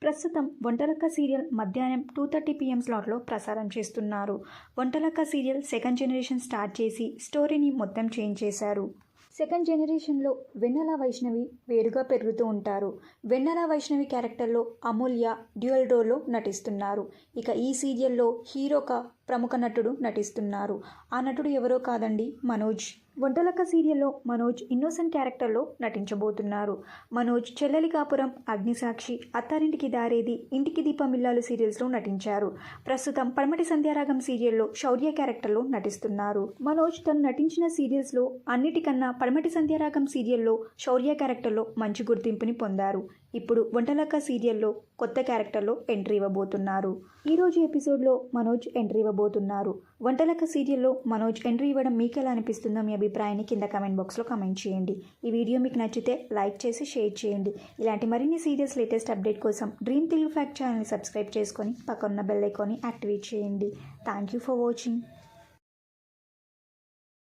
ప్రస్తుతం వంటలక్క సీరియల్ మధ్యాహ్నం 2:30 PM స్లాట్లో ప్రసారం చేస్తున్నారు. Vantalakka serial second generation start చేసి స్టోరీని మొత్తం చేంజ్ చేశారు. సెకండ్ జనరేషన్లో వెన్నెల వైష్ణవి వేరుగా పెరుగుతూ ఉంటారు. వెన్నెల వైష్ణవి క్యారెక్టర్లో అమూల్య డ్యూయల్ రోల్లో నటిస్తున్నారు. ఇక ఈ సీరియల్లో హీరోగా ప్రముఖ నటుడు నటిస్తున్నారు. ఆ నటుడు ఎవరో కాదండి, మనోజ్. వంటలక్క సీరియల్లో మనోజ్ ఇన్నోసెంట్ క్యారెక్టర్లో నటించబోతున్నారు. మనోజ్ చెల్లెలి కాపురం, అగ్నిసాక్షి, అత్తారింటికి దారేది, ఇంటికి దీపం ఇల్లాలు సీరియల్స్లో నటించారు. ప్రస్తుతం పడమటి సంధ్యారాగం సీరియల్లో శౌర్య క్యారెక్టర్లో నటిస్తున్నారు. మనోజ్ తను నటించిన సీరియల్స్లో అన్నిటికన్నా పడమటి సంధ్యారాగం సీరియల్లో శౌర్య క్యారెక్టర్లో మంచి గుర్తింపుని పొందారు. ఇప్పుడు వంటలక్క సీరియల్లో కొత్త క్యారెక్టర్లో ఎంట్రీ ఇవ్వబోతున్నారు. ఈరోజు ఎపిసోడ్లో మనోజ్ ఎంట్రీ ఇవ్వబోతున్నారు. వంటలక్క సీరియల్లో మనోజ్ ఎంట్రీ ఇవ్వడం మీకు ఎలా అనిపిస్తుందో మీ అభిప్రాయాన్ని కింద కామెంట్ బాక్స్లో కామెంట్ చేయండి. ఈ వీడియో మీకు నచ్చితే లైక్ చేసి షేర్ చేయండి. ఇలాంటి మరిన్ని సీరియల్స్ లేటెస్ట్ అప్డేట్ కోసం డ్రీమ్ తెలుగు ఫ్యాక్ట్ ఛానల్ని సబ్స్క్రైబ్ చేసుకొని పక్కన్న బెల్ ఐకాన్ని యాక్టివేట్ చేయండి. Thank you for watching.